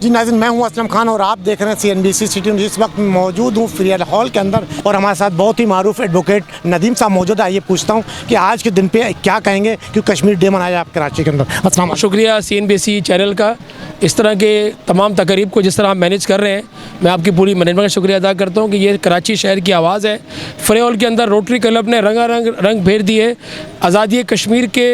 जी नाज़रीन, मैं हूं असलम खान और आप देख रहे हैं CNBC सिटी न्यूज़। इस वक्त मौजूद हूं फ्रियल हॉल के अंदर और हमारे साथ बहुत ही मारूफ एडवोकेट नदीम साहब मौजूद है। आइए पूछता हूं कि आज के दिन पे क्या कहेंगे कि कश्मीर डे मनाया आप कराची के अंदर। अस्सलाम वालेकुम। शुक्रिया CNBC चैनल का, इस तरह के तमाम तकरीब को जिस तरह आप मैनेज कर रहे हैं, मैं आपकी पूरी मैनेजमेंट का शुक्रिया अदा करता हूं कि ये कराची शहर की आवाज़ है। फ्रियल के अंदर रोटरी क्लब ने रंग भेर दिए। आज़ादी कश्मीर के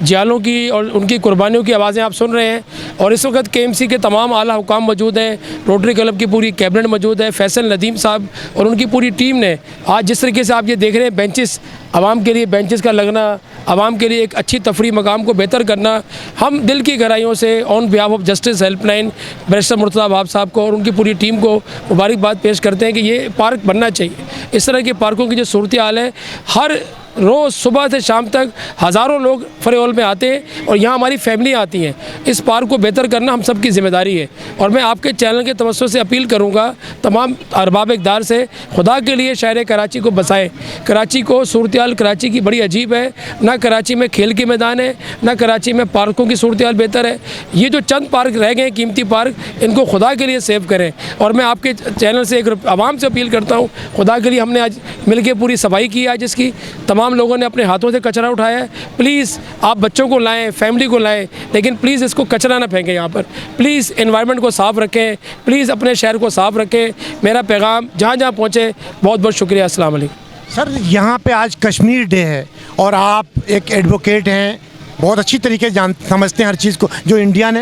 जियालों की और उनकी कुर्बानियों की आवाज़ें आप सुन रहे हैं और इस वक्त KMC के तमाम आला हुकाम मौजूद हैं, रोटरी क्लब की पूरी कैबिनेट मौजूद है, फैसल नदीम साहब और उनकी पूरी टीम ने आज जिस तरीके से आप ये देख रहे हैं बेंचेस, आवाम के लिए बेंचेस का लगना, आवाम के लिए एक अच्छी तफरी मकाम को बेहतर करना, हम दिल की गहराइयों से on behalf of justice helpline barrister Murtaza Wahab साहब को और उनकी पूरी टीम को मुबारकबाद पेश करते हैं कि ये पार्क बनना चाहिए। इस तरह के पार्कों की जो सूरत हाल है, हर रोज़ सुबह से शाम तक हज़ारों लोग फ्रियल में आते हैं और यहाँ हमारी फैमिली आती हैं। इस पार्क को बेहतर करना हम सब की ज़िम्मेदारी है और मैं आपके चैनल के तवज्जो से अपील करूँगा तमाम अरबाब इक़दार से, खुदा के लिए शहर कराची को बसाएं। कराची को सूरत हाल कराची की बड़ी अजीब है, ना कराची में खेल के मैदान है, ना कराची में पार्कों की सूरत हाल बेहतर है। ये जो चंद पार्क रह गए कीमती पार्क, इनको खुदा के लिए सेव करें। और मैं आपके चैनल से एक आवाम से अपील करता हूँ, खुदा के लिए हमने आज मिल के पूरी सफाई की आज इसकी, तमाम लोगों ने अपने हाथों से कचरा उठाया है। प्लीज़ आप बच्चों को लाएं, फैमिली को लाएं, लेकिन प्लीज़ इसको कचरा ना फेंकें यहाँ पर। प्लीज़ एनवायरनमेंट को साफ़ रखें, प्लीज़ अपने शहर को साफ़ रखें। मेरा पैगाम जहाँ जहाँ पहुँचे, बहुत बहुत शुक्रिया। अस्सलाम वालेकुम। सर, यहाँ पे आज कश्मीर डे है और आप एक एडवोकेट हैं, बहुत अच्छी तरीके से समझते हैं हर चीज़ को। जो इंडिया ने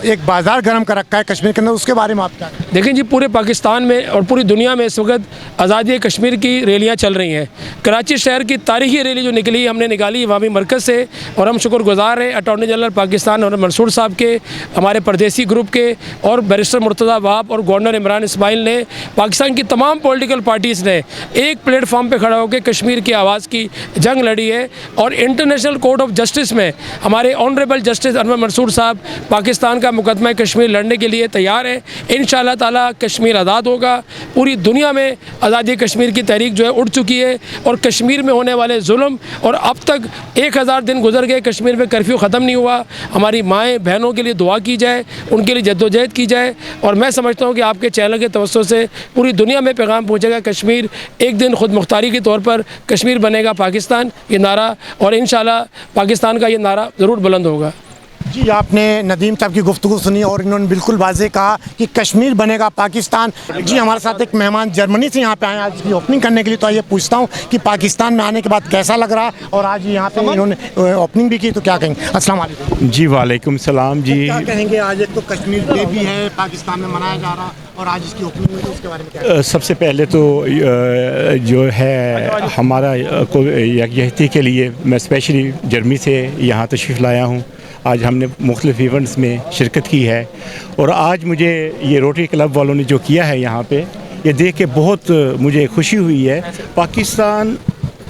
एक बाज़ार गर्म कर रखा है कश्मीर के अंदर, उसके बारे में आप क्या कहें? देखें जी, पूरे पाकिस्तान में और पूरी दुनिया में इस वक्त आज़ादी कश्मीर की रैलियाँ चल रही हैं। कराची शहर की तारीखी रैली जो निकली, हमने निकाली अवामी मरकज़ से और हम शुक्रगुज़ार हैं अटॉर्नी जनरल पाकिस्तान और मंसूर साहब के, हमारे परदेसी ग्रुप के और बैरिस्टर मुर्तज़ा वहाब और गवर्नर इमरान इस्माइल ने, पाकिस्तान की तमाम पॉलिटिकल पार्टीज़ ने एक प्लेटफॉर्म पर खड़ा होकर कश्मीर की आवाज़ की जंग लड़ी है। और इंटरनेशनल कोर्ट ऑफ जस्टिस में हमारे ऑनरेबल जस्टिस अनवर मंसूर साहब पाकिस्तान का मुकदमा कश्मीर लड़ने के लिए तैयार हैं। इंशाअल्लाह ताला कश्मीर आज़ाद होगा। पूरी दुनिया में आज़ादी कश्मीर की तहरीक जो है उठ चुकी है और कश्मीर में होने वाले जुल्म, और अब तक 1000 दिन गुजर गए, कश्मीर में कर्फ्यू ख़त्म नहीं हुआ। हमारी माएँ बहनों के लिए दुआ की जाए, उनके लिए जद्दोजहद की जाए और मैं समझता हूँ कि आपके चैनल के तवज्जो से पूरी दुनिया में पैगाम पहुँचेगा। कश्मीर एक दिन खुद मुख्तारी के तौर पर कश्मीर बनेगा पाकिस्तान, ये नारा, और इंशाअल्लाह पाकिस्तान का ये नारा ज़रूर बुलंद होगा। जी, आपने नदीम साहब की गुफ्तगू सुनी और इन्होंने बिल्कुल वाज़ेह कहा कि कश्मीर बनेगा पाकिस्तान। जी, हमारे साथ एक मेहमान जर्मनी से यहाँ पे आए आज की ओपनिंग करने के लिए, तो आइए पूछता हूँ कि पाकिस्तान में आने के बाद कैसा लग रहा है और आज यहाँ पे इन्होंने ओपनिंग भी की, तो क्या कहेंगे? अस्सलाम वालेकुम। जी वालेकुम सलाम जी। क्या कहेंगे? आज एक तो कश्मीर डे भी है, पाकिस्तान में मनाया जा रहा और आज इसकी ओपनिंग हुई, तो उसके बारे में क्या? सबसे पहले तो जो है हमारा को यकजहती के लिए मैं स्पेशली जर्मनी से यहाँ तशरीफ़ लाया हूँ। आज हमने मुख्तलिफ इवेंट्स में शिरकत की है और आज मुझे ये रोटरी क्लब वालों ने जो किया है यहाँ पे, ये देख के बहुत मुझे खुशी हुई है। पाकिस्तान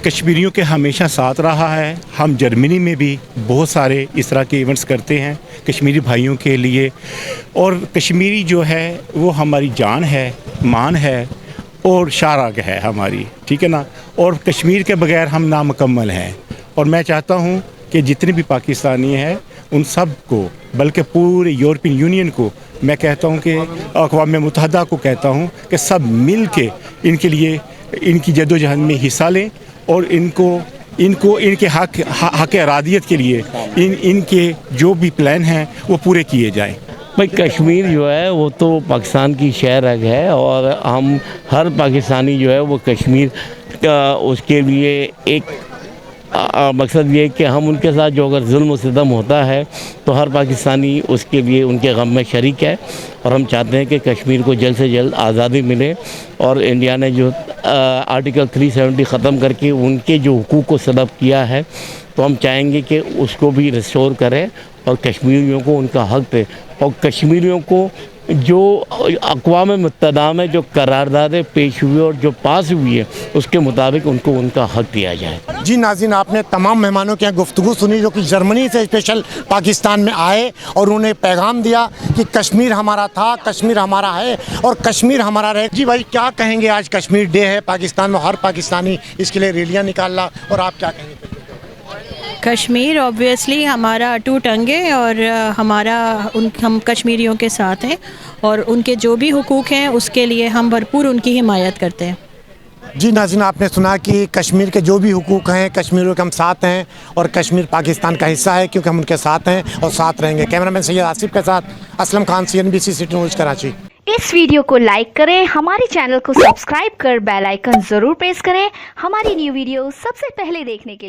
कश्मीरियों के हमेशा साथ रहा है। हम जर्मनी में भी बहुत सारे इस तरह के इवेंट्स करते हैं कश्मीरी भाइयों के लिए, और कश्मीरी जो है वो हमारी जान है, मान है और शाराग है हमारी, ठीक है ना। और कश्मीर के बगैर हम नामुकम्मल हैं और मैं चाहता हूँ कि जितने भी पाकिस्तानी हैं उन सब को, बल्कि पूरे यूरोपियन यूनियन को मैं कहता हूँ कि अक़वाम मुत्तहिदा को कहता हूँ कि सब मिल के इनके लिए इनकी जद्दोजहद में हिस्सा लें और इनको इनके हक़ अरादियत के लिए इनके जो भी प्लान हैं वो पूरे किए जाएं। भाई, कश्मीर जो है वो तो पाकिस्तान की शहर है और हम हर पाकिस्तानी जो है वो कश्मीर का, उसके लिए एक मकसद ये है कि हम उनके साथ जो अगर जुल्म सितम होता है तो हर पाकिस्तानी उसके लिए उनके गम में शरीक है और हम चाहते हैं कि कश्मीर को जल्द से जल्द आज़ादी मिले। और इंडिया ने जो आर्टिकल 370 ख़त्म करके उनके जो हुकूक को सलब किया है, तो हम चाहेंगे कि उसको भी रिस्टोर करें और कश्मीरियों को उनका हक़ दे, और कश्मीरियों को जो अक़वाम मुत्तहिदा में जो करारदादें पेश हुई और जो पास हुई है उसके मुताबिक उनको उनका हक़ दिया जाए। जी नाज़रीन, आपने तमाम मेहमानों की गुफ्तगू सुनी जो कि जर्मनी से स्पेशल पाकिस्तान में आए और उन्होंने पैगाम दिया कि कश्मीर हमारा था, कश्मीर हमारा है और कश्मीर हमारा रहे। जी भाई, क्या कहेंगे? आज कश्मीर डे है पाकिस्तान में, हर पाकिस्तानी इसके लिए रैलियाँ निकाल रहा और आप क्या कहेंगे? कश्मीर ऑब्वियसली हमारा अटूट अंग है और हम कश्मीरियों के साथ हैं और उनके जो भी हुकूक हैं उसके लिए हम भरपूर उनकी हिमायत करते हैं। जी नाज़रीन, आपने सुना कि कश्मीर के जो भी हुकूक हैं कश्मीरियों के हम साथ हैं और कश्मीर पाकिस्तान का हिस्सा है क्योंकि हम उनके साथ हैं और साथ रहेंगे। कैमरामैन सैयद आसिफ के साथ Aslam Khan, CNBC city news Karachi. इस वीडियो को लाइक करें, हमारे चैनल को सब्सक्राइब कर बेल आइकन जरूर प्रेस करें हमारी न्यू वीडियो सबसे पहले देखने के लिए।